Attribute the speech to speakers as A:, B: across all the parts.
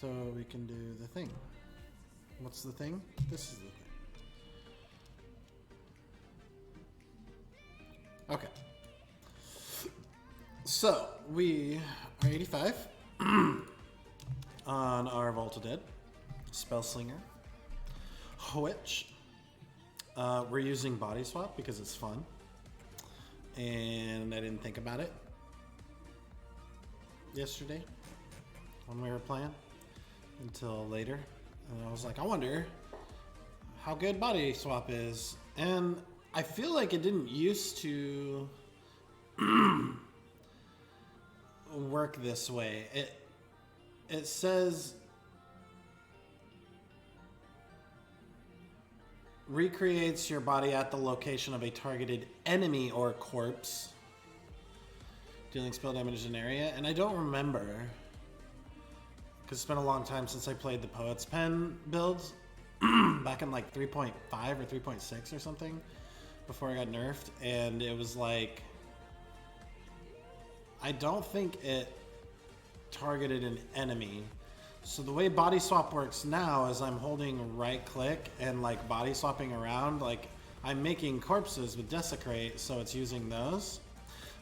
A: So we can do the thing. What's the thing? This is the thing. Okay. So we are 85 on our Volatile Dead Spellslinger, which we're using body swap because it's fun, and I didn't think about it yesterday when we were playing until later, and I was like, I wonder how good body swap is, and I feel like it didn't used to work this way. It says recreates your body at the location of a targeted enemy or corpse, dealing spell damage in an area, and I don't remember because it's been a long time since I played the Poet's Pen builds back in like 3.5 or 3.6 or something before I got nerfed, and it was like I don't think it targeted an enemy. So the way body swap works now is I'm holding right click and like body swapping around, like I'm making corpses with Desecrate, so it's using those.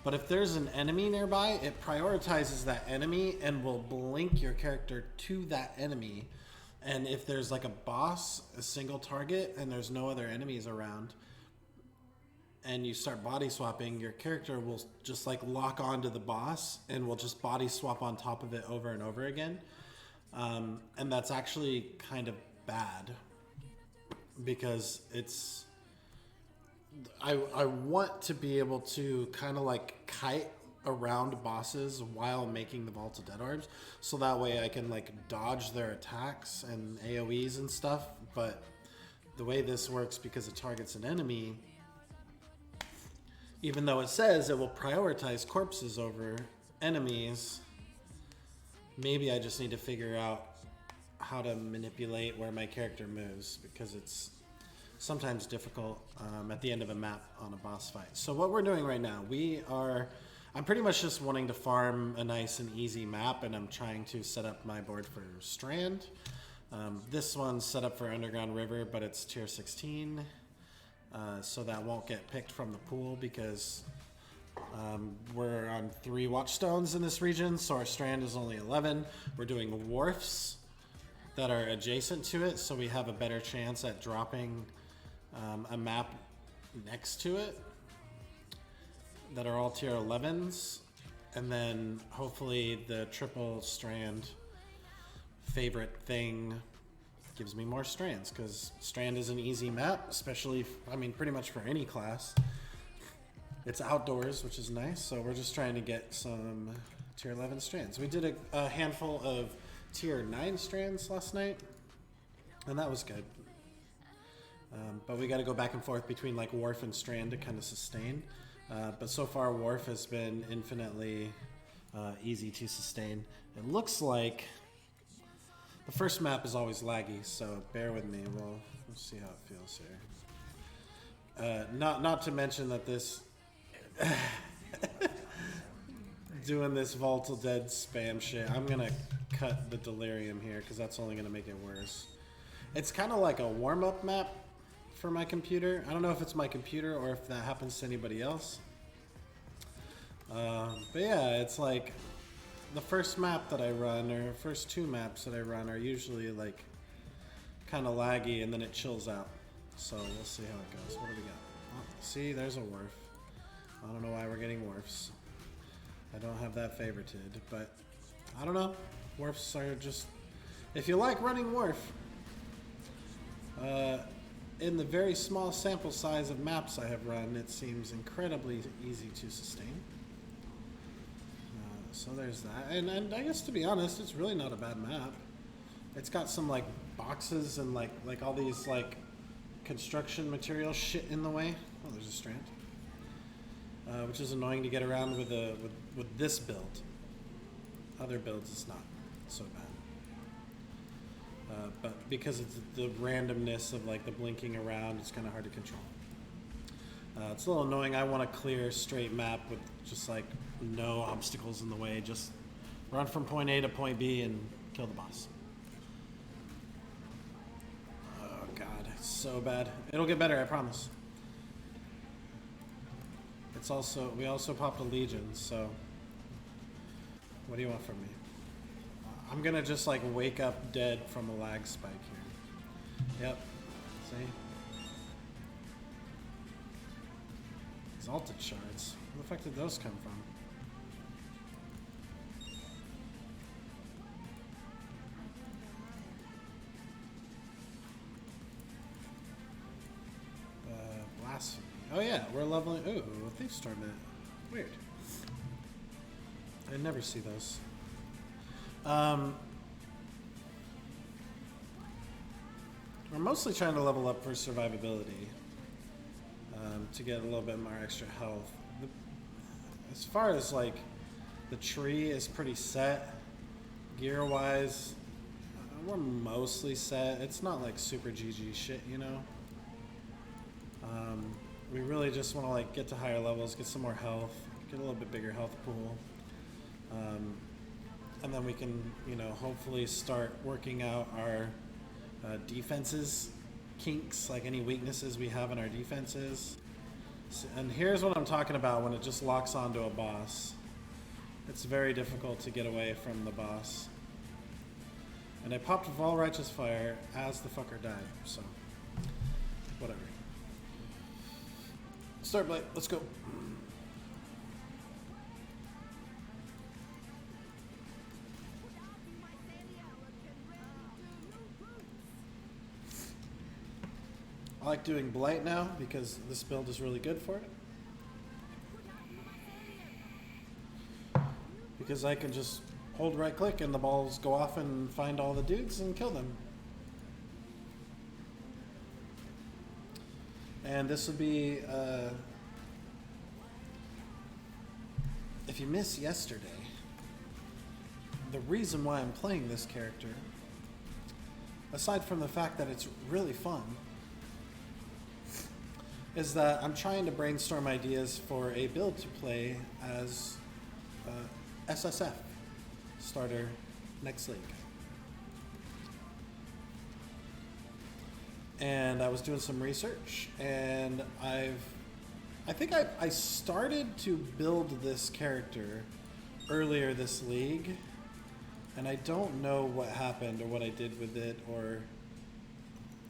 A: But if there's an enemy nearby, it prioritizes that enemy and will blink your character to that enemy. And if there's like a boss, a single target, and there's no other enemies around, and you start body swapping, your character will just like lock onto the boss and will just body swap on top of it over and over again. And that's actually kind of bad because it's, I want to be able to kind of like kite around bosses while making the Vault of Dead Orbs, so that way I can like dodge their attacks and AoEs and stuff. But the way this works, because it targets an enemy, even though it says it will prioritize corpses over enemies, maybe I just need to figure out how to manipulate where my character moves, because it's sometimes difficult at the end of a map on a boss fight. So what we're doing right now, I'm pretty much just wanting to farm a nice and easy map, and I'm trying to set up my board for Strand. This one's set up for Underground River, but it's tier 16. So that won't get picked from the pool because we're on 3 Watchstones in this region, so our Strand is only 11. We're doing wharfs that are adjacent to it, so we have a better chance at dropping a map next to it that are all tier 11s, and then hopefully the triple Strand favorite thing gives me more strands, because Strand is an easy map, especially, I mean, pretty much for any class. It's outdoors, which is nice, so we're just trying to get some tier 11 strands. We did a handful of tier 9 strands last night, and that was good. But we got to go back and forth between like Wharf and Strand to kind of sustain. But so far, Wharf has been infinitely easy to sustain. It looks like the first map is always laggy, so bear with me. We'll see how it feels here. Not to mention that this doing this Volatile Dead spam shit, I'm gonna cut the Delirium here because that's only gonna make it worse. It's kind of like a warm-up map for my computer. I don't know if it's my computer or if that happens to anybody else. But yeah, it's like the first map that I run, or first 2 maps that I run, are usually like kind of laggy, and then it chills out. So we'll see how it goes. What do we got? Oh, see, there's a Wharf. I don't know why we're getting Wharfs. I don't have that favorited, but I don't know. Wharfs are just, if you like running Wharf, in the very small sample size of maps I have run, it seems incredibly easy to sustain. So there's that, and I guess, to be honest, it's really not a bad map. It's got some like boxes and like all these like construction material shit in the way. Oh, there's a Strand, which is annoying to get around with this build. Other builds, it's not so bad. But because it's the randomness of like the blinking around, it's kind of hard to control. It's a little annoying. I want a clear, straight map with just like no obstacles in the way. Just run from point A to point B and kill the boss. so bad. It'll get better, I promise. It's also, we also popped a Legion, so what do you want from me? I'm gonna just like wake up dead from a lag spike here. Yep. See? Exalted shards. Where the fuck did those come from? Blasphemy. Oh yeah, we're leveling. Ooh, Thief's Torment. Weird. I never see those. We're mostly trying to level up for survivability. To get a little bit more extra health. As far as like the tree is pretty set, gear wise, we're mostly set. It's not like super GG shit, you know. We really just want to like get to higher levels, get some more health, get a little bit bigger health pool, and then we can, you know, hopefully start working out our defenses kinks, like any weaknesses we have in our defenses. And here's what I'm talking about when it just locks onto a boss. It's very difficult to get away from the boss. And I popped Vol Righteous Fire as the fucker died, so whatever. Start Blight, let's go. I like doing Blight now because this build is really good for it. Because I can just hold right click and the balls go off and find all the dudes and kill them. And this would be, if you missed yesterday, the reason why I'm playing this character, aside from the fact that it's really fun, is that I'm trying to brainstorm ideas for a build to play as SSF starter next league. And I was doing some research, and I think I started to build this character earlier this league, and I don't know what happened or what I did with it, or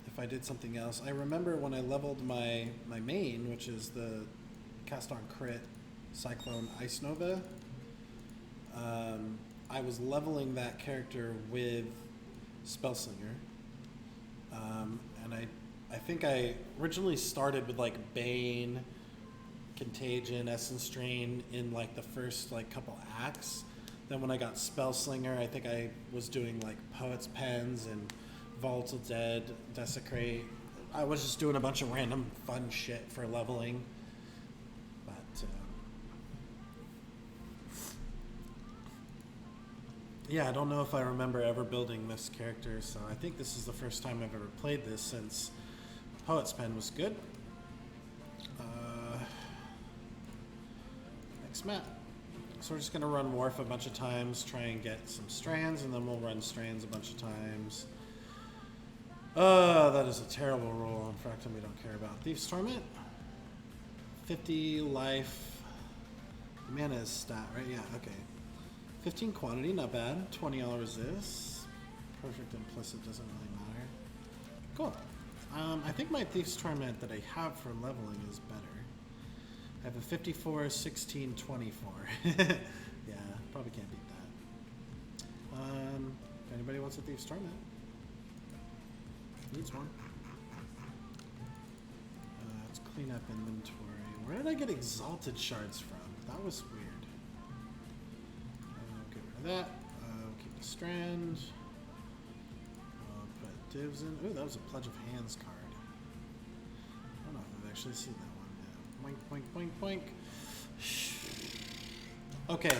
A: if I did something else. I remember when I leveled my main, which is the Cast on Crit Cyclone Ice Nova, I was leveling that character with Spellslinger. And I think I originally started with like Bane, Contagion, Essence Drain in like the first like couple acts. Then when I got Spellslinger, I think I was doing like Poet's Pens and Volatile Dead, Desecrate. I was just doing a bunch of random fun shit for leveling. But yeah, I don't know if I remember ever building this character, so I think this is the first time I've ever played this since Poet's Pen was good. Next map. So we're just going to run Wharf a bunch of times, try and get some strands, and then we'll run strands a bunch of times. That is a terrible roll on Fractum we don't care about. Thief's Torment. 50 life. Mana is stat, right? Yeah, okay. 15 quantity, not bad. 20 all resist. Perfect implicit doesn't really matter. Cool. I think my Thief's Torment that I have for leveling is better. I have a 54, 16, 24. Yeah, probably can't beat that. If anybody wants a Thief's Torment, needs one. Let's clean up inventory. Where did I get Exalted Shards from? That was weird. Get rid of that. Keep the Strand. Put divs in. Ooh, that was a Pledge of Hands card. I don't know if I've actually seen that one yet. Boink, boink, boink. Okay,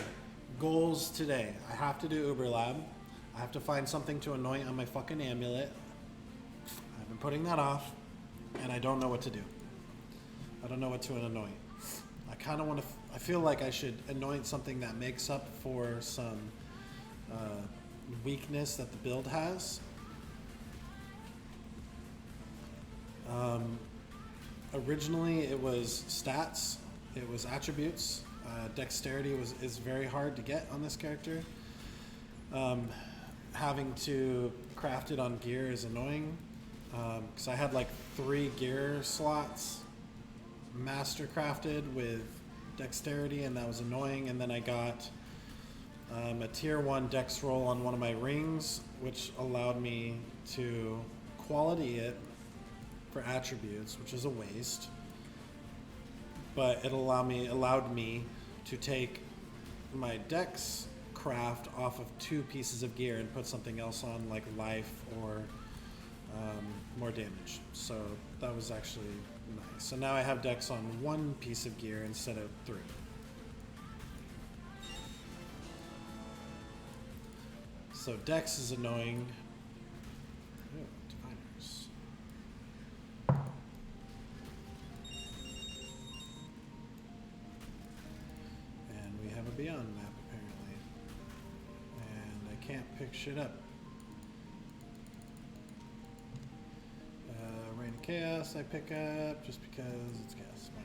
A: goals today. I have to do Uber Lab. I have to find something to anoint on my fucking amulet. I've been putting that off, and I don't know what to do. I don't know what to anoint. I kind of want to. I feel like I should anoint something that makes up for some weakness that the build has. Originally, it was stats. It was attributes. Dexterity is very hard to get on this character. Having to craft it on gear is annoying because I had like 3 gear slots master crafted with dexterity, and that was annoying. And then I got a tier 1 dex roll on one of my rings, which allowed me to quality it for attributes, which is a waste. But it allowed me to take my dex craft off of 2 pieces of gear and put something else on, like life or more damage. So that was actually nice. So now I have dex on 1 piece of gear instead of 3. So dex is annoying. Ooh, diviners. And we have a Beyond map apparently. And I can't pick shit up. Rain of Chaos I pick up just because it's chaos. Why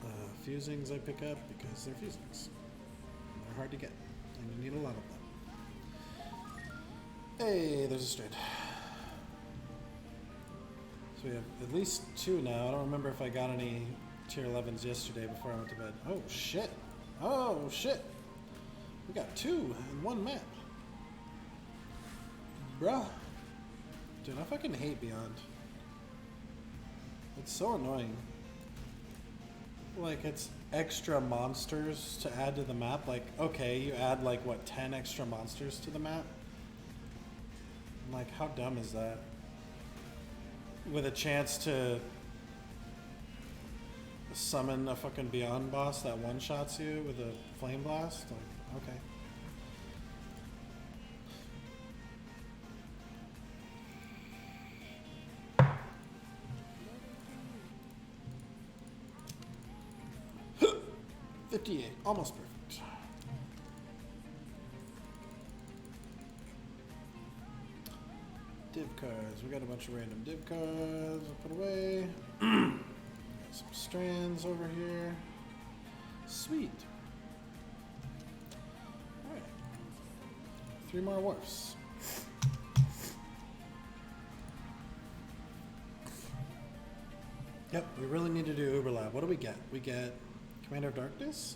A: not? Fusings I pick up because they're fusings. They're hard to get, and you need a lot of them. Hey, there's a strand. So we have at least 2 now. I don't remember if I got any tier 11s yesterday before I went to bed. Oh shit! Oh shit! We got 2 in 1 map. Bruh. Dude, I fucking hate Beyond. It's so annoying. Like, it's extra monsters to add to the map. Like, okay, you add like, what, 10 extra monsters to the map? I'm like, how dumb is that? With a chance to summon a fucking Beyond boss that one-shots you with a flame blast? Like, okay. Almost perfect. Div cards. We got a bunch of random div cards. I'll put away. Got some strands over here. Sweet. Alright. 3 more wharfs. Yep, we really need to do Uber Lab. What do we get? We get Commander of Darkness?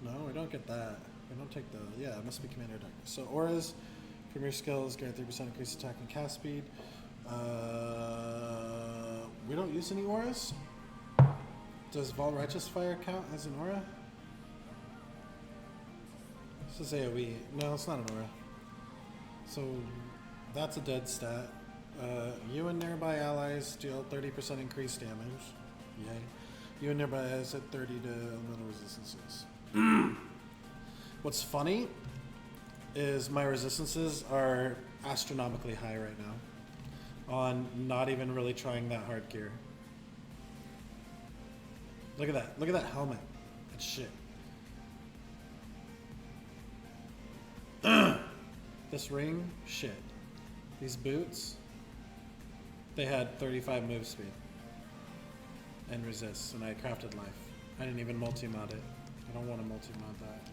A: No, we don't get that. We don't take the... Yeah, it must be Commander of Darkness. So auras, premier skills, grant 3% increased attack and cast speed. We don't use any auras? Does Vault Righteous Fire count as an aura? This is AoE. No, it's not an aura. So that's a dead stat. You and nearby allies deal 30% increased damage. Yay. You and nearby allies at 30 to elemental resistances. What's funny is my resistances are astronomically high right now on not even really trying that hard gear. Look at that. Look at that helmet. That's shit. This ring, shit. These boots, they had 35 move speed and resist, and I crafted life. I didn't even multi-mod it. I don't want to multi-mod that.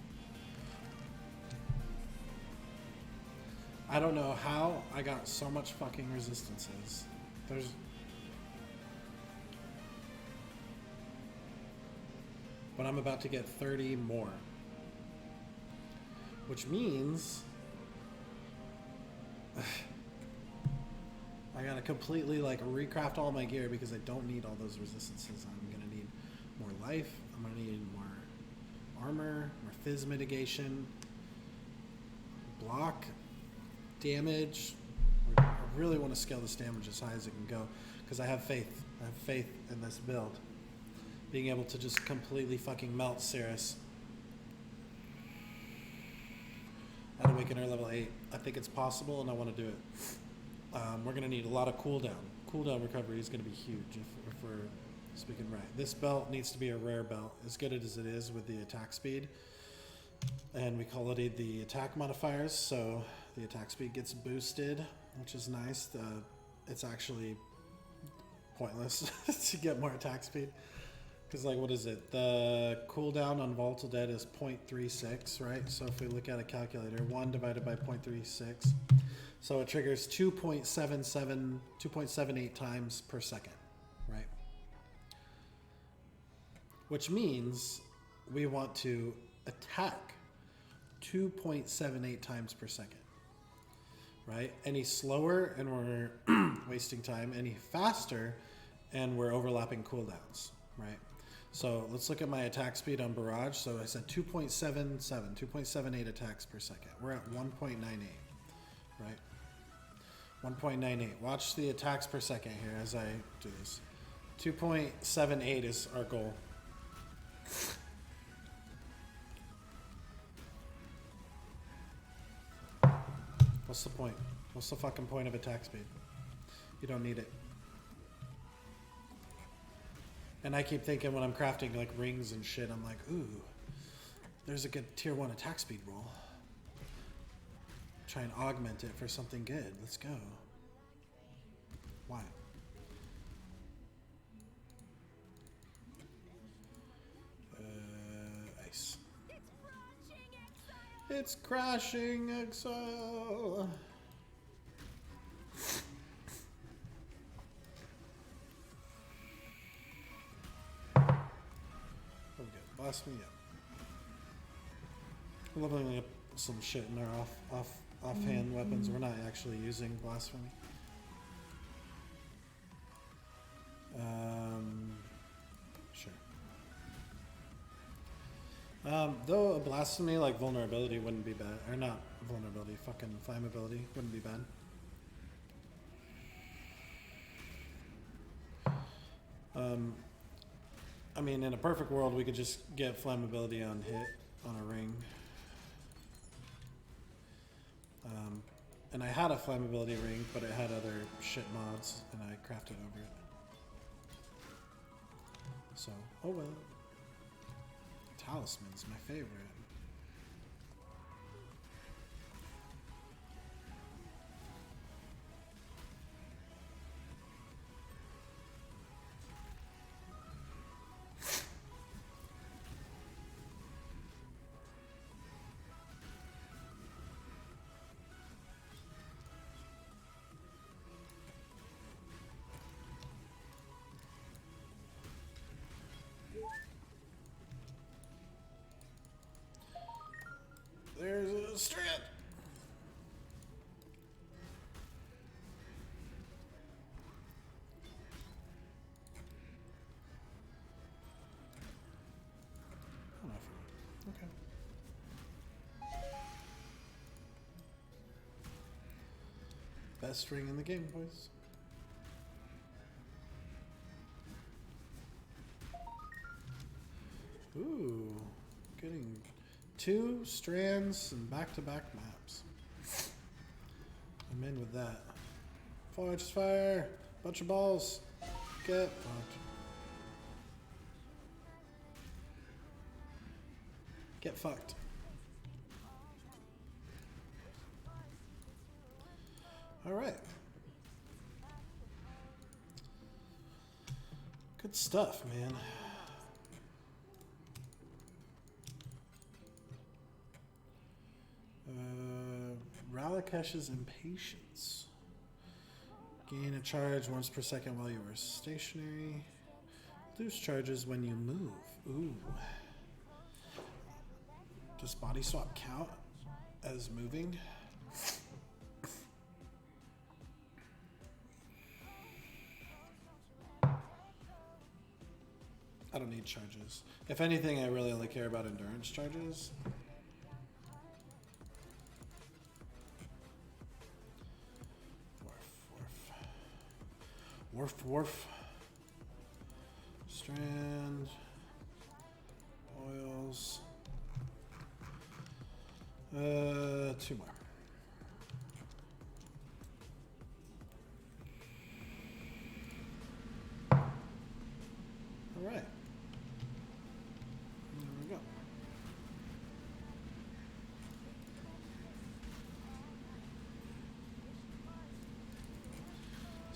A: I don't know how I got so much fucking resistances. But I'm about to get 30 more. Which means I gotta completely like recraft all my gear because I don't need all those resistances. I'm gonna need more life. I'm gonna need more armor, more fizz mitigation, block, damage. I really want to scale this damage as high as it can go because I have faith. I have faith in this build. Being able to just completely fucking melt Cirrus. At Awakener level 8. I think it's possible and I want to do it. We're going to need a lot of cooldown. Cooldown recovery is going to be huge if we're speaking right. This belt needs to be a rare belt, as good as it is with the attack speed. And we quality the attack modifiers, so The attack speed gets boosted, which is nice. It's actually pointless to get more attack speed. Because, like, what is it? The cooldown on Volatile Dead is 0.36, right? So if we look at a calculator, 1 divided by 0.36. So it triggers 2.78 times per second, right? Which means we want to attack 2.78 times per second, right? Any slower and we're wasting time. Any faster and we're overlapping cooldowns, right? So let's look at my attack speed on Barrage. So I said 2.78 attacks per second. We're at 1.98, right? 1.98. Watch the attacks per second here as I do this. 2.78 is our goal. What's the point? What's the fucking point of attack speed? You don't need it. And I keep thinking when I'm crafting like rings and shit, I'm like, ooh, there's a good tier 1 attack speed roll. Try and augment it for something good. Let's go. Why? Ice. It's crashing exile. Blast me up. We're leveling up some shit in our offhand weapons. We're not actually using blasphemy. Sure. Though a blasphemy like vulnerability wouldn't be bad, or not vulnerability, fucking flammability wouldn't be bad. I mean, in a perfect world, we could just get flammability on hit on a ring. And I had a flammability ring, but it had other shit mods, and I crafted over it. So, oh well. Talisman's my favorite. There's a strip. Okay. Best ring in the game, boys. Ooh, getting 2 strands and back-to-back maps. I'm in with that. Forge fire! Bunch of balls! Get fucked. Get fucked. Alright. Good stuff, man. Ralakesh's Impatience. Gain a charge once per second while you are stationary. Lose charges when you move. Ooh. Does body swap count as moving? I don't need charges. If anything, I really only care about endurance charges. Wharf. Strand. Oils. 2 more. All right. There we go.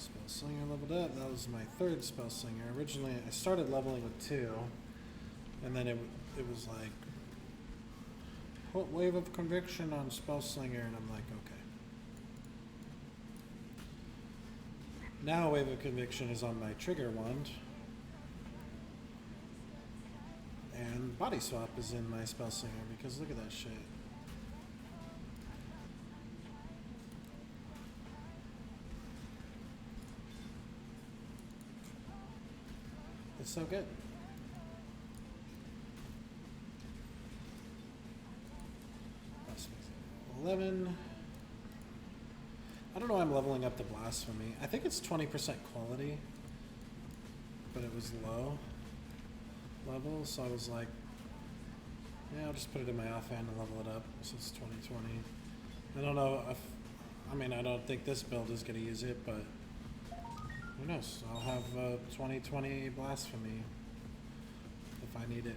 A: Spellslinger leveled up. That was my third Spellslinger. Originally, I started leveling with 2, and then it was like, put Wave of Conviction on Spellslinger, and I'm like, okay. Now Wave of Conviction is on my Trigger Wand, and Body Swap is in my Spellslinger, because look at that shit. It's so good. That's 11. I don't know why I'm leveling up the Blasphemy. I think it's 20% quality, but it was low level, so I was like, yeah, I'll just put it in my offhand and level it up. This is 2020. I don't know if, I mean, I don't think this build is going to use it, but who knows? I'll have 2020 Blasphemy if I need it.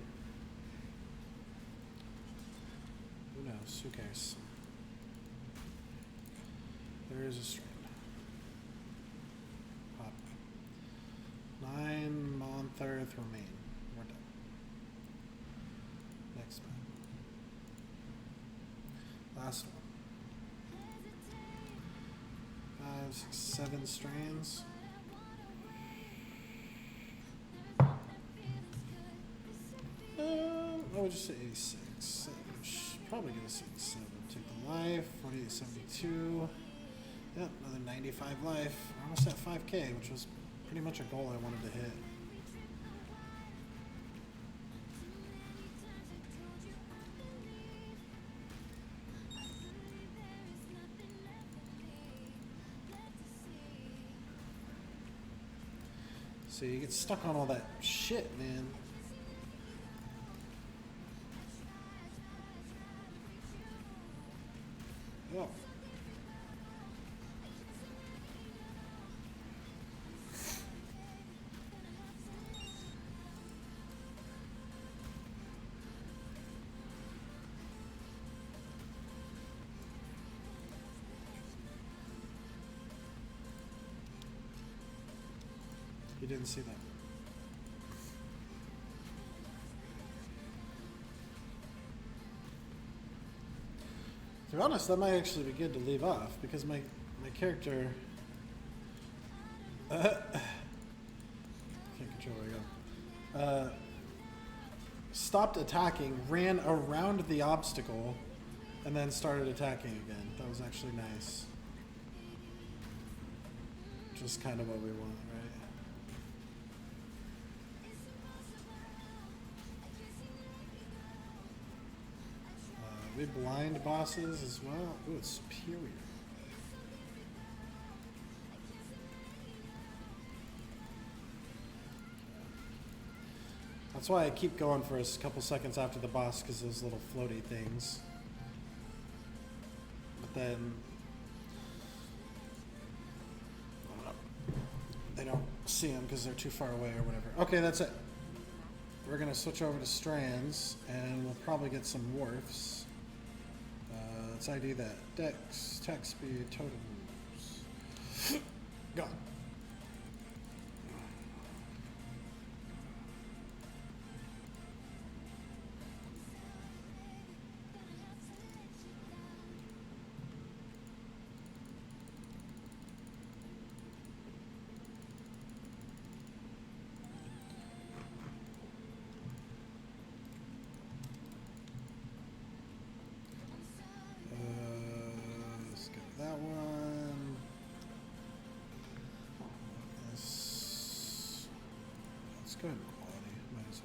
A: Who knows? Who cares? There is a strand. Pop. 9 month earth remain. We're done. Next one. Last one. 5, 6, 7 strands. I would just say 86. Probably gonna say 7. Take the life. 48, 72. Yep, another 95 life. Almost at 5k, which was pretty much a goal I wanted to hit. So you get stuck on all that shit, man. Oh. You didn't see that. To be honest, that might actually be good to leave off because my character can't control where I go. Stopped attacking, ran around the obstacle, and then started attacking again. That was actually nice. Just kind of what we want, right? We blind bosses as well. Ooh, it's superior. That's why I keep going for a couple seconds after the boss, because those little floaty things. But then I don't know. They don't see them because they're too far away or whatever. Okay, that's it. We're gonna switch over to strands, and we'll probably get some wharfs. Let's ID that. Dex, attack speed, totems. Gone. That one. Let's go ahead and quality. Might as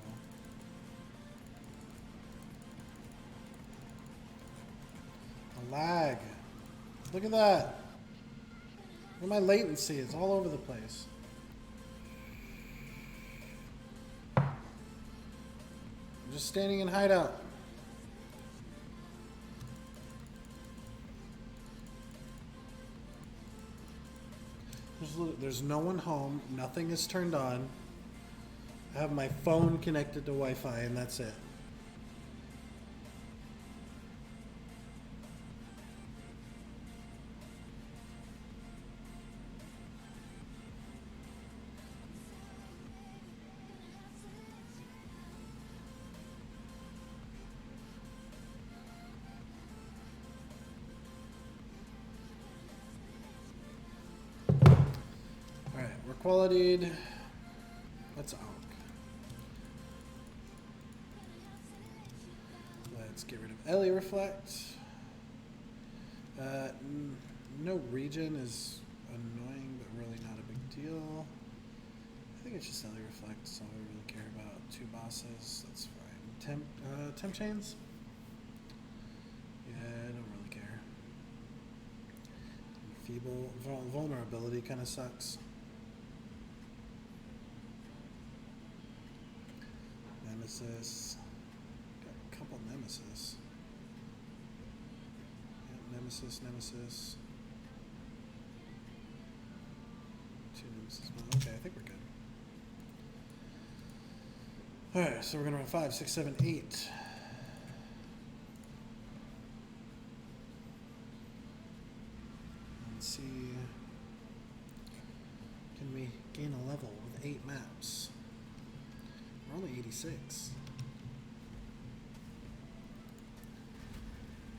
A: well. A lag. Look at that. Look at my latency. It's all over the place. I'm just standing in hideout. There's no one home. Nothing is turned on. I have my phone connected to Wi-Fi, and that's it. quality'd. Let's Ankh. Let's get rid of Ellie Reflect. No regen is annoying, but really not a big deal. I think it's just Ellie Reflect, so I don't really care about two bosses. That's fine. Temp chains? Yeah, I don't really care. Feeble vulnerability kind of sucks. Nemesis. Got a couple Nemesis. Yep, Nemesis. Two Nemesis. Oh, okay, I think we're good. Alright, so we're gonna run 5, 6, 7, 8. Let's see. Can we gain a level with 8 maps? We're only 86.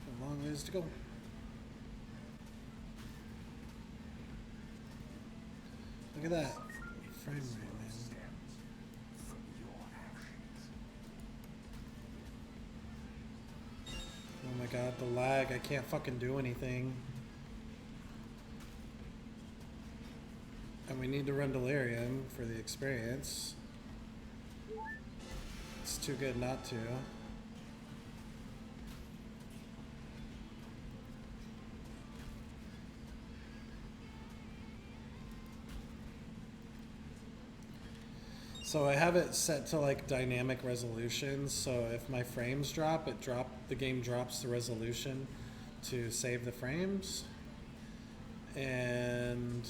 A: A long ways to go. Look at that. Frame rate, man. Oh my god, the lag. I can't fucking do anything. And we need to run Delirium for the experience. It's too good not to. So I have it set to like dynamic resolution, so if my frames drop, the game drops the resolution to save the frames. And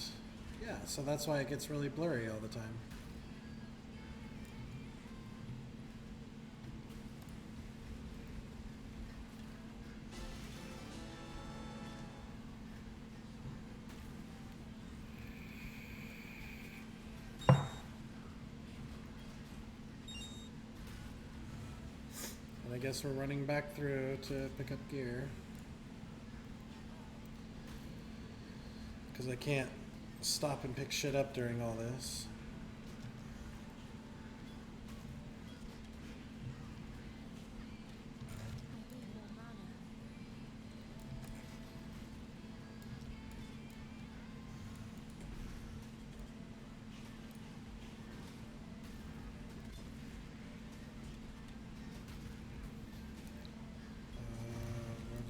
A: yeah, so that's why it gets really blurry all the time. I guess we're running back through to pick up gear. Because I can't stop and pick shit up during all this.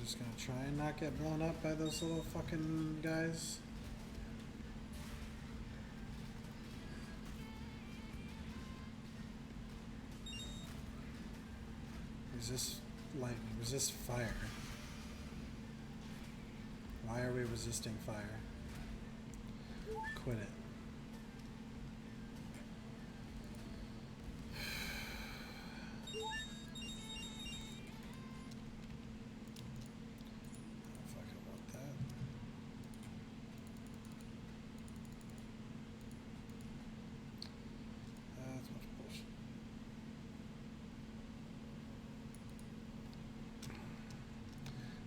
A: Just gonna try and not get blown up by those little fucking guys. Resist lightning, resist fire. Why are we resisting fire? Quit it.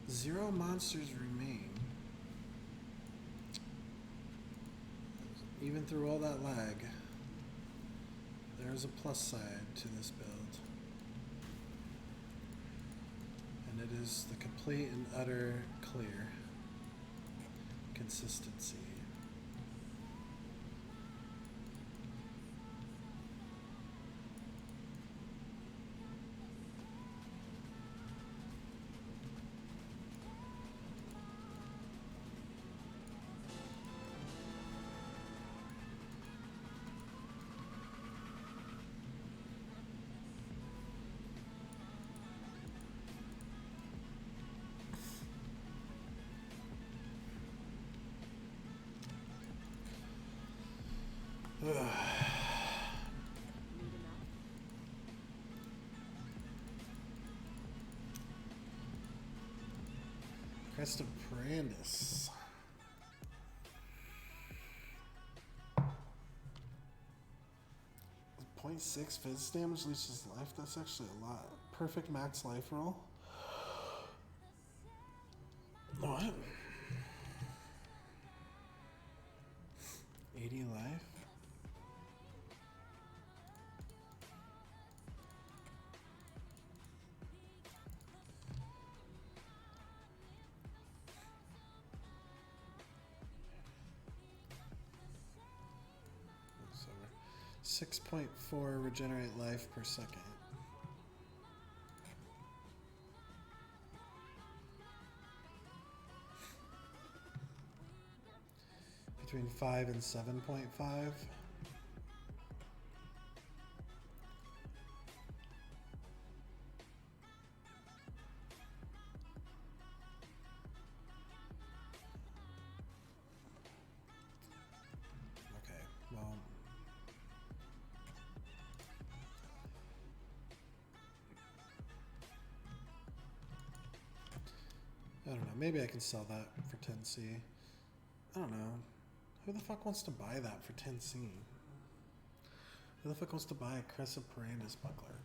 A: Zero monsters remain. Even through all that lag, there is a plus side to this build. And it is the complete and utter clear consistency. Crest of Brandis. .6 fizz damage leaches life. That's actually a lot. Perfect max life roll. What? 80 life? 6.4 regenerate life per second. Between 5 and 7.5. I don't know. Maybe I can sell that for 10C. I don't know. Who the fuck wants to buy that for 10C? Who the fuck wants to buy a Cressa Parandus buckler?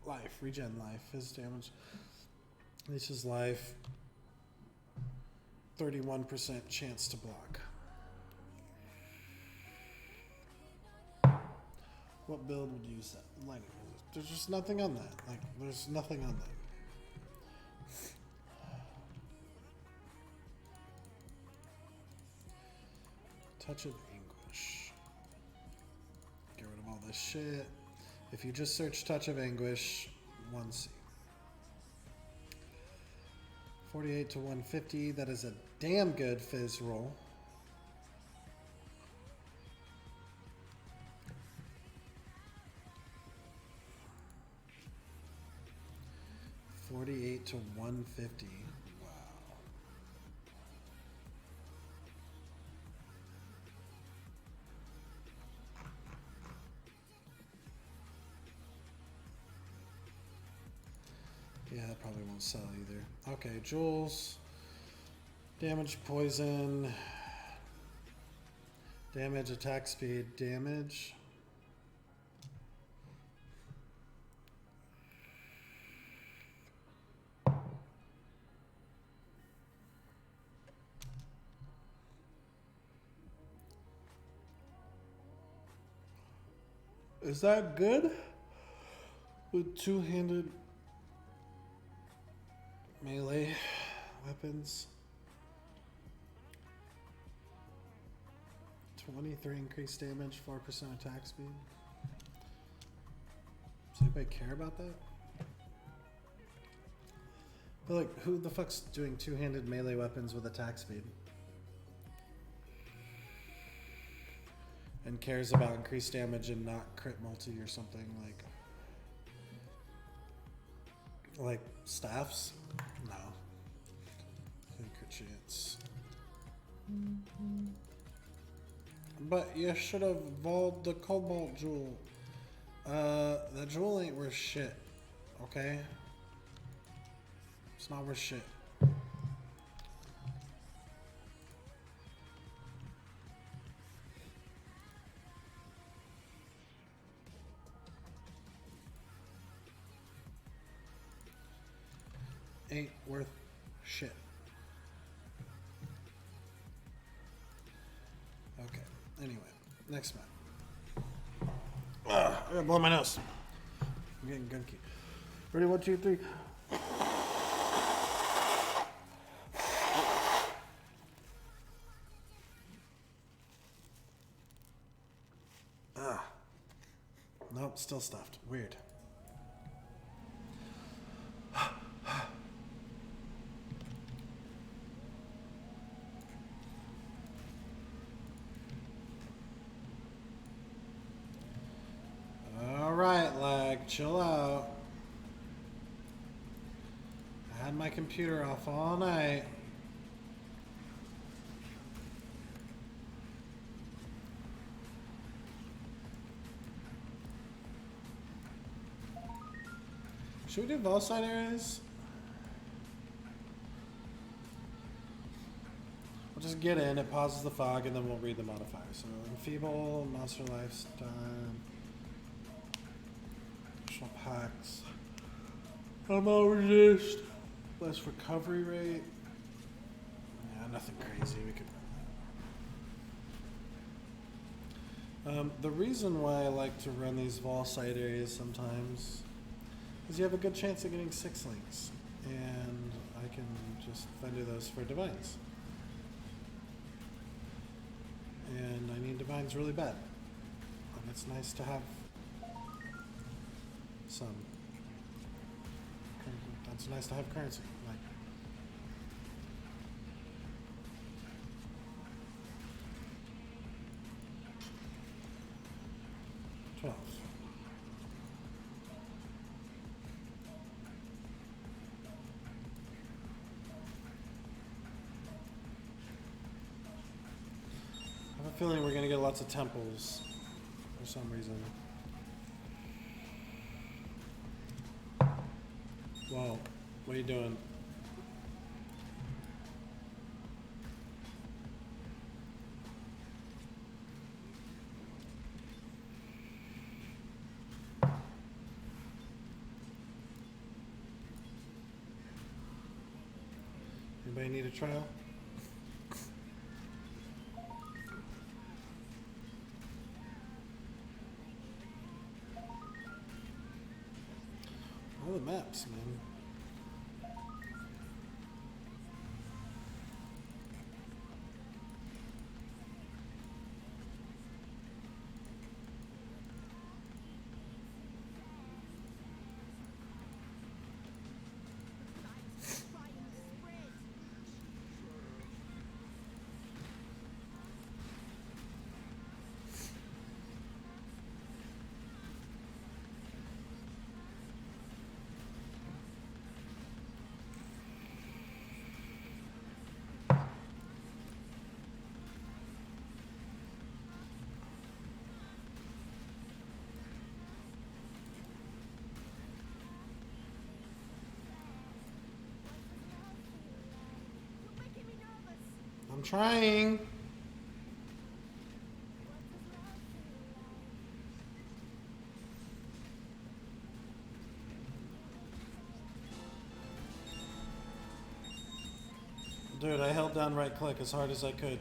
A: Life. Regen life. Fizz damage. Leeches life. 31% chance to block. What build would use that? Like, there's just nothing on that. Like, there's nothing on that. Touch of Anguish. Get rid of all this shit. If you just search Touch of Anguish, 1C. 48 to 150. That is a damn good fizz roll. $48 to $150. Wow. Yeah, that probably won't sell either. Okay, Jules. Damage, poison. Damage, attack speed, damage. Is that good? With two-handed melee weapons. 23 increased damage, 4% attack speed. Does anybody care about that? But like, who the fuck's doing two-handed melee weapons with attack speed? And cares about increased damage and not crit multi or something like staffs? No. Crit chance. But you should have evolved the Cobalt Jewel. The jewel ain't worth shit. Okay? It's not worth shit. Ain't worth shit. Okay. Anyway, next map. I gotta blow my nose. I'm getting gunky. Ready? 1, 2, 3. Nope, still stuffed. Weird. Chill out. I had my computer off all night. Should we do both side areas? We'll just get in, it pauses the fog, and then we'll read the modifiers. So enfeeble, monster lifetime. Packs. Ammo resist. Less recovery rate. Yeah, nothing crazy. We could run that. The reason why I like to run these Vol site areas sometimes is you have a good chance of getting 6 links. And I can just vendor those for divines. And I need divines really bad. and it's nice to have some. It's nice to have currency. Like, $12. I have a feeling we're gonna get lots of temples for some reason. Whoa, what are you doing? Anybody need a trial? All the maps, man. I'm trying. Dude, I held down right click as hard as I could.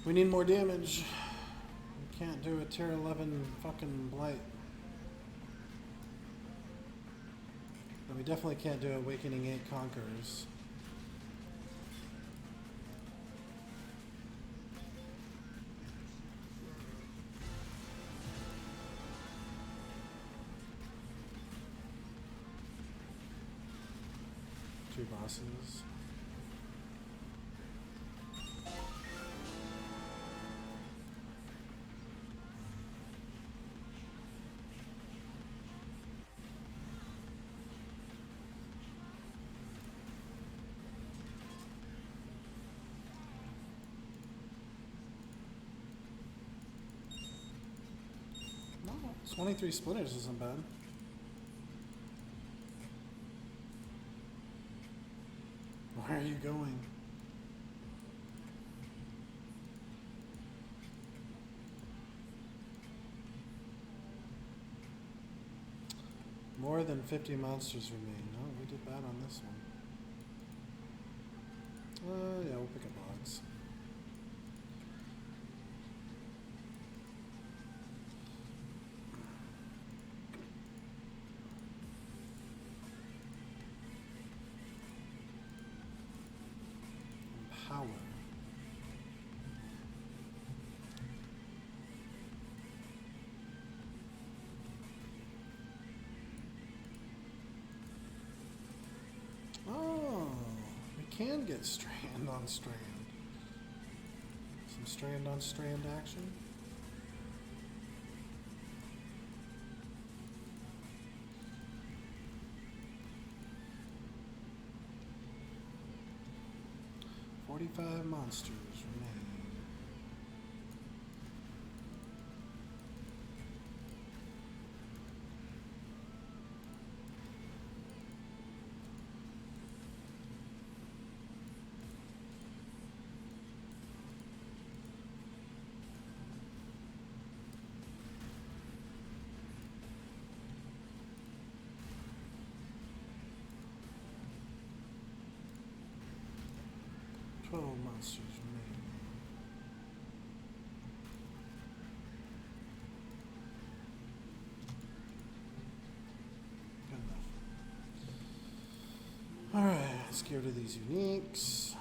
A: We need more damage. We can't do a tier 11 fucking blight. And we definitely can't do Awakening 8 Conquerors. Two bosses. No, 23 splitters isn't bad. Where are you going? More than 50 monsters remain. Oh, we did bad on this one. Yeah, we'll pick up odds. Power. Oh, we can get strand on strand. Some strand on strand action. "45 monsters remain." Monsters remain. Good enough. Alright, let's get rid of these uniques.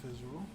A: visual.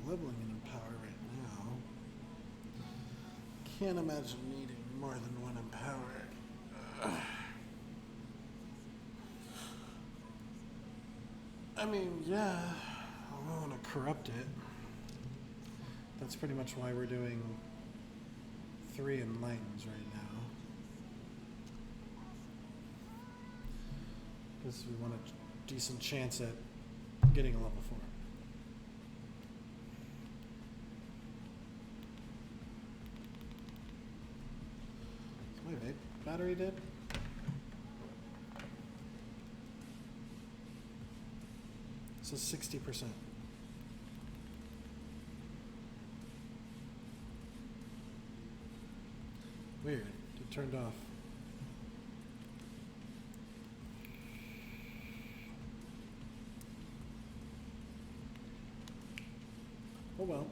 A: Leveling in Empower right now. Can't imagine needing more than one Empower. I mean, yeah, I want to corrupt it. That's pretty much why we're doing 3 Enlightens right now. Because we want a decent chance at getting a level 4. My vape battery dead? It says 60%. Weird. It turned off. Oh well.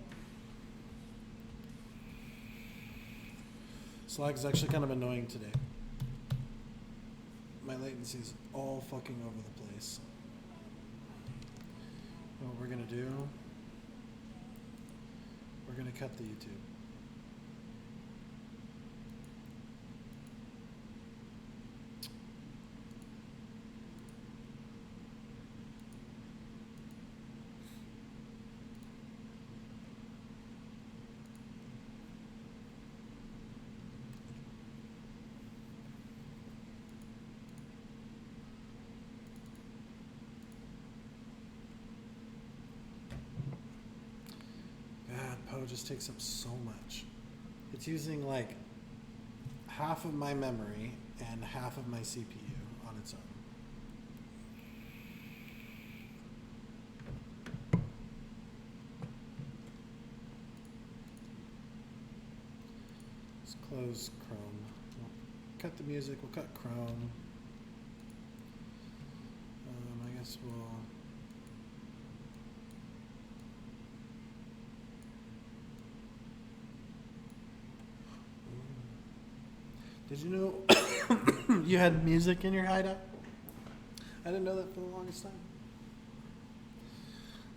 A: Slack is actually kind of annoying today. My latency is all fucking over the place. What we're gonna do, we're gonna cut the YouTube. Just takes up so much. It's using like half of my memory and half of my CPU on its own. Let's close Chrome. We'll cut the music, we'll cut Chrome. I guess we'll Did you know you had music in your hideout? I didn't know that for the longest time.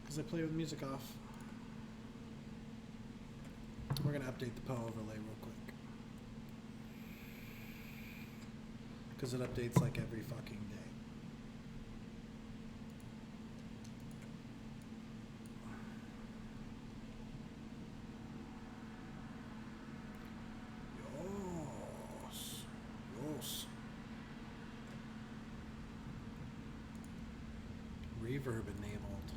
A: Because I play with music off. We're going to update the Poe overlay real quick. Because it updates like every fucking day. Reverb enabled.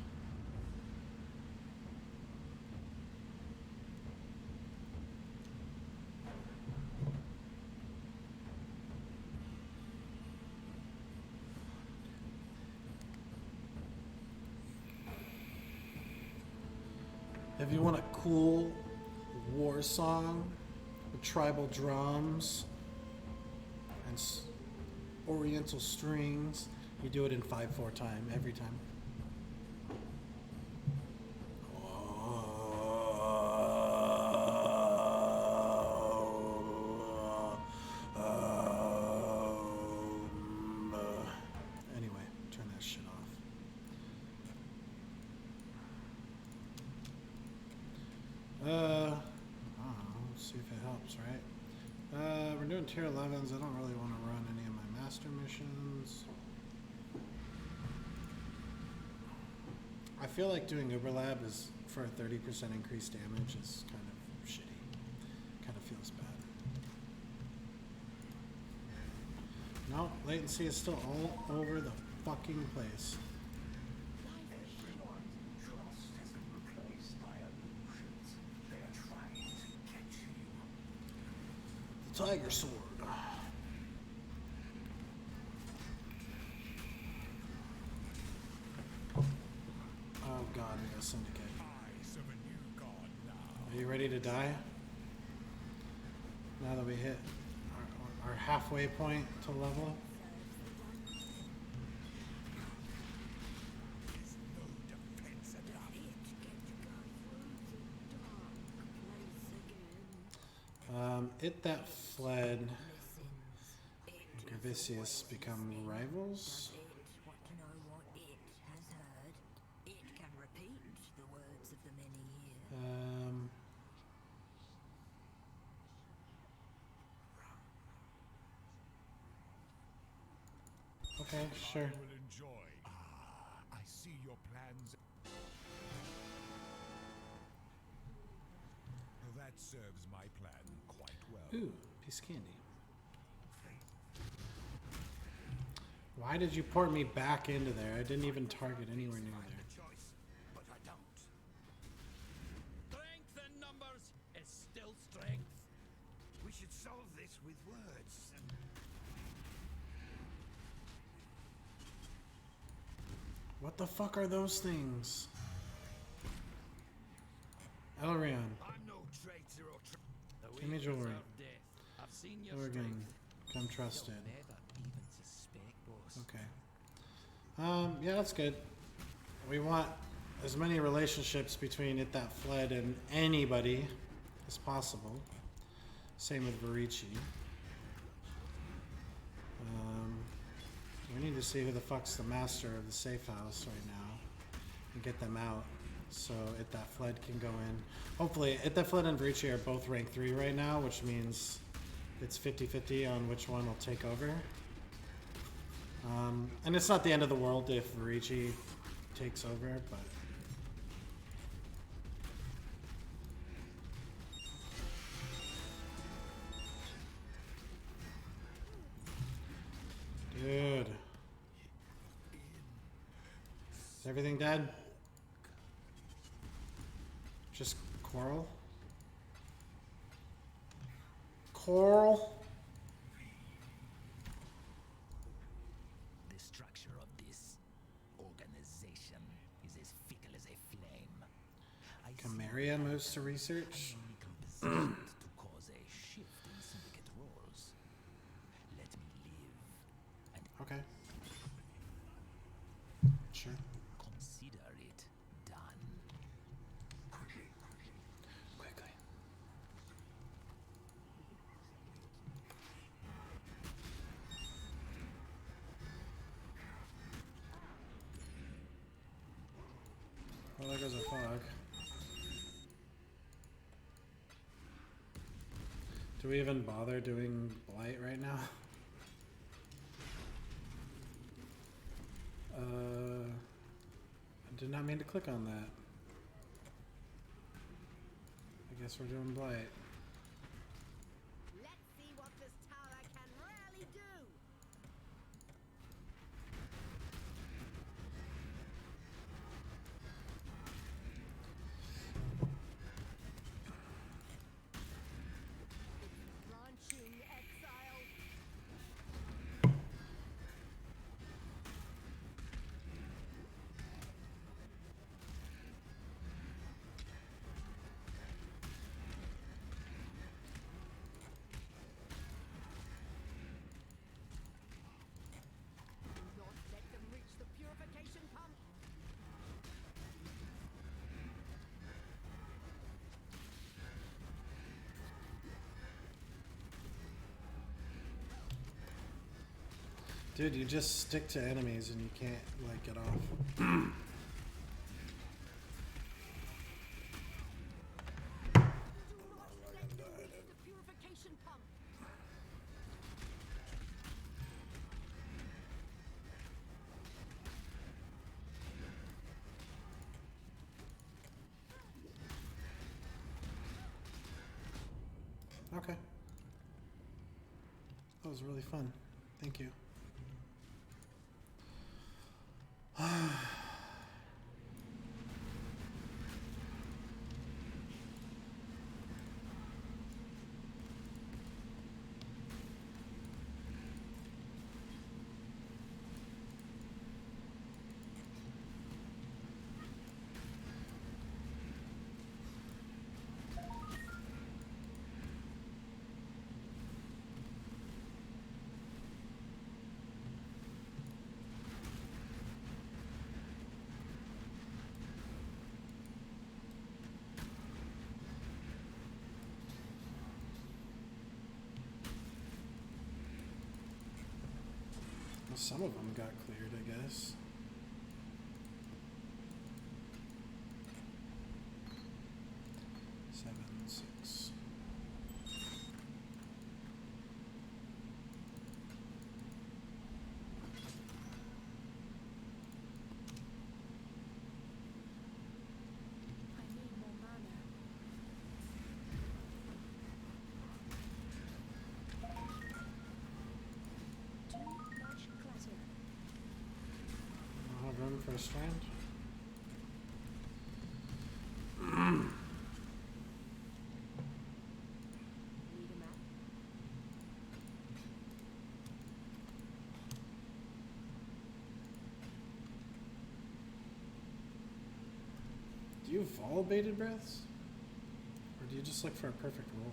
A: If you want a cool war song with tribal drums and oriental strings, you do it in 5/4 time every time. Anyway, turn that shit off. Let's see if it helps, right? We're doing tier 11s. I don't really want to run any of my master missions. I feel like doing Uberlab is for a 30% increased damage is kind of shitty. Kind of feels bad. No, latency is still all over the fucking place. The Tiger Sword. of God in the Syndicate. Are you ready to die? Now that we hit our halfway point to level? It that fled. Gravicius become rivals? Okay, sure.
B: I see your plans. That serves my plan quite well.
A: Ooh, piece of candy. Why did you port me back into there? I didn't even target anywhere near there.
C: But I don't. Strength in numbers is still strength. We should solve this with words.
A: What the fuck are those things? Elrion.
C: I'm no traitor or
A: Give me jewelry.
C: I've seen your
A: Organ. Come trusted.
C: never even suspect, boss.
A: Okay. Yeah, that's good. We want as many relationships between it that fled and anybody as possible. Same with Varici. We need to see who the fuck's the master of the safe house right now and get them out so It That Fled can go in. Hopefully, It That Fled and Varici are both rank 3 right now, which means it's 50-50 on which one will take over. And it's not the end of the world if Varici takes over, but... Dude. Is everything dead? Just coral? Coral?
C: The structure of this organization is as fickle as a flame.
A: Camarilla moves to research.
C: To cause a shift in syndicate roles. Let me live and
A: Okay. Sure.
C: consider it done.
A: Quickly. Well, there goes a fog. Do we even bother doing blight right now? I did not mean to click on that. I guess we're doing blight.
D: Let's see what this tower can really do. Branching exile. Do not let them reach the purification pump.
A: Dude, you just stick to enemies and you can't, like, get off.
D: Do not let them reach the purification pump.
A: Okay. That was really fun. Thank you. Well, some of them got cleared, I guess. Seven, six.
D: I need more mana. Too much clutter.
A: I'll have room for a strand.
D: Need a map.
A: Do you follow bated breaths? Or do you just look for a perfect roll?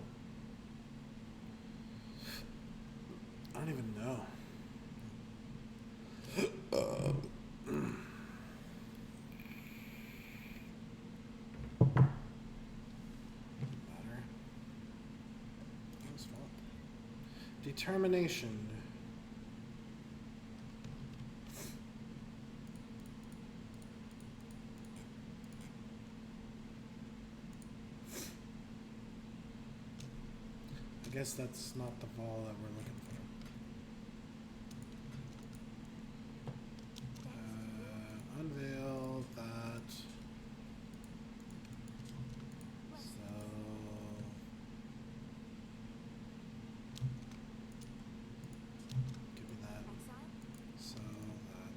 A: I don't even know. Matter. That was fun. Determination. I guess that's not the vol that we're looking for. Unveil that. So give me that.
D: Exile.
A: So that.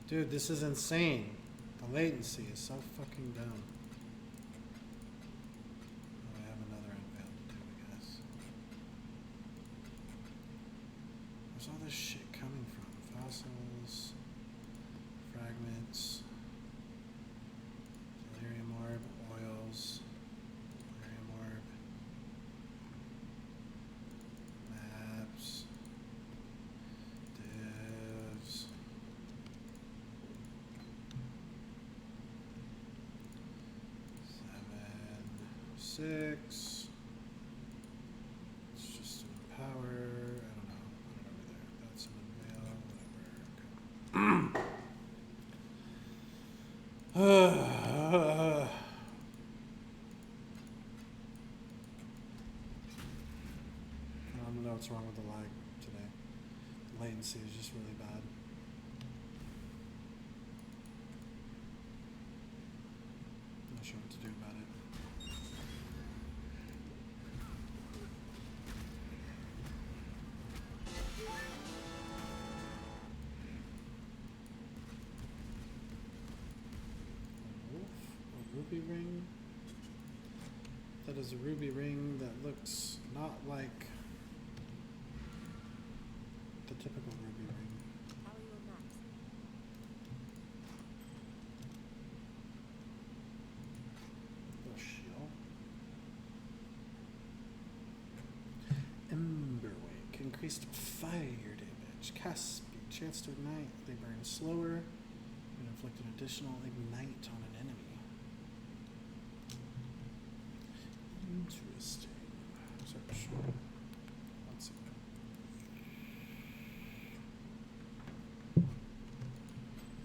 A: Dude, this is insane. The latency is so fucking dumb. Oh, I have another unveil to do, I guess. Where's all this shit coming from? Fossils, fragments, delirium orb, oils, delirium orb, maps, divs. Six. It's just an power. I don't know. Put it over there. That's an unveil. Whatever. I don't know what's wrong with the lag today. The latency is just really bad. Not sure what to do about it. A ruby ring. That is a ruby ring that looks not like the typical ruby ring.
D: How are your maps?
A: The shield. Emberwake. Increased fire damage. Cast speed. Chance to ignite. They burn slower. And inflict an additional ignite on an enemy. Interesting. Search. Let's see.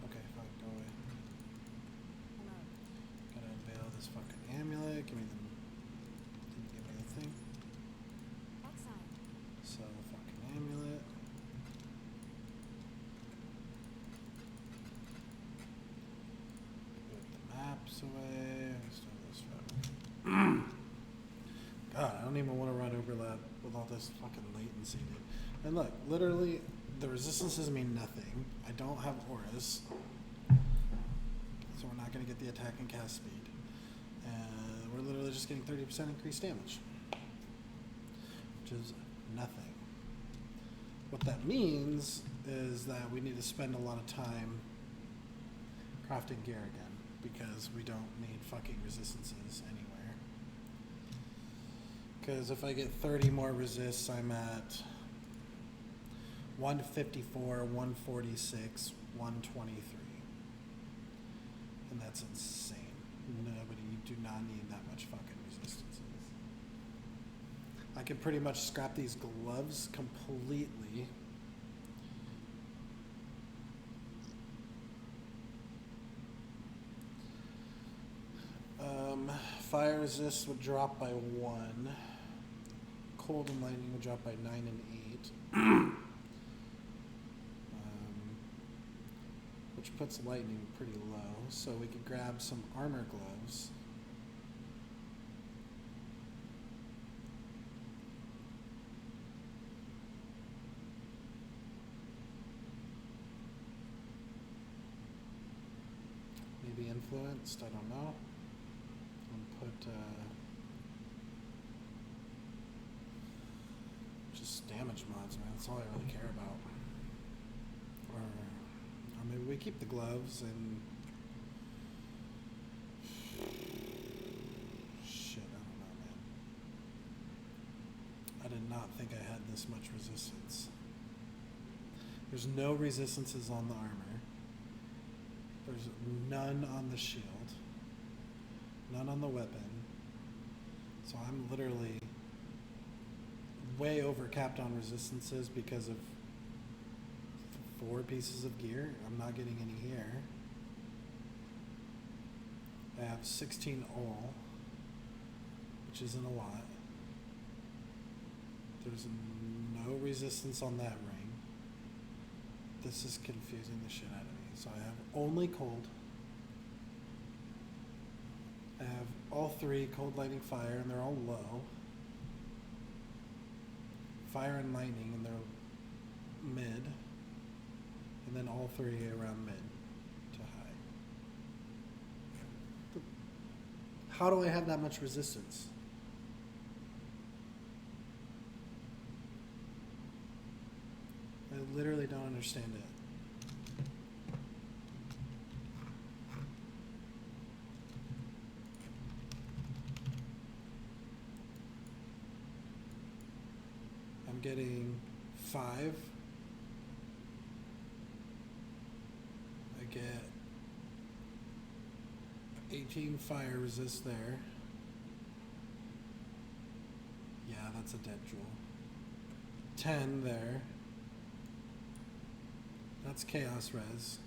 A: Okay, fine, go away.
D: Hello.
A: Gotta unveil this fucking amulet. Give me the. Didn't give me the thing.
D: Exile.
A: Sell the fucking amulet. Put the maps away. Let's do this fucking. God, I don't even want to run overlap with all this fucking latency, dude. And look, literally, the resistances mean nothing. I don't have auras, so we're not going to get the attack and cast speed. And we're literally just getting 30% increased damage, which is nothing. What that means is that we need to spend a lot of time crafting gear again, because we don't need fucking resistances anywhere. Because if I get 30 more resists, I'm at 154, 146, 123. And that's insane. Nobody, you do not need that much fucking resistances. I could pretty much scrap these gloves completely Fire resist would drop by 1. Cold and lightning would drop by 9 and 8. Which puts lightning pretty low. So we could grab some armor gloves. Maybe influenced, I don't know. And put just damage mods, man. That's all I really care about. Or maybe we keep the gloves and shit, I don't know, man. I did not think I had this much resistance. There's no resistances on the armor. There's none on the shield. None on the weapon. So I'm literally way over capped on resistances because of 4 pieces of gear. I'm not getting any here. I have 16 all, which isn't a lot. There's no resistance on that ring. This is confusing the shit out of me. So I have only cold. I have all 3 cold, lightning, fire, and they're all low. Fire and lightning, and they're mid. And then all 3 around mid to high. How do I have that much resistance? I literally don't understand it. I'm getting 5. I get 18 fire resist there. Yeah, that's a dead jewel. 10 there. That's chaos res.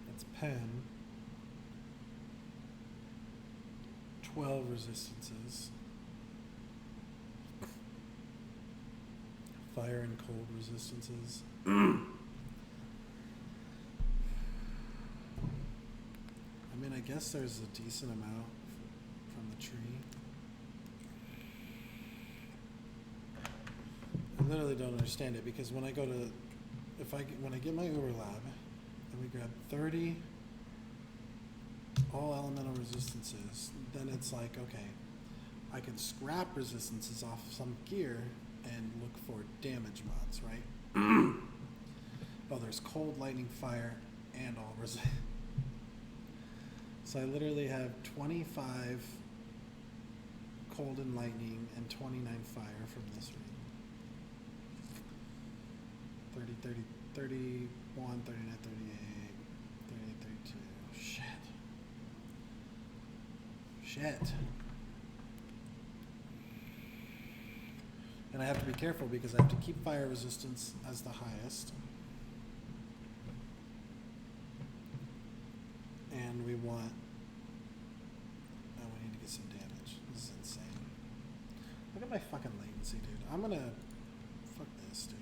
A: That's pen. 12 resistances. Fire and cold resistances. I mean, I guess there's a decent amount from the tree. I literally don't understand it because when I go to, when I get my Uber lab and we grab 30 all elemental resistances, then it's like, okay, I can scrap resistances off some gear and look for damage mods, right? Oh, there's cold, lightning, fire, and all resist. So I literally have 25 cold and lightning and 29 fire from this ring. 30, 31, 39, 38, 38, 32. Shit. And I have to be careful because I have to keep fire resistance as the highest. And we want... Oh, we need to get some damage. This is insane. Look at my fucking latency, dude. I'm gonna... Fuck this, dude.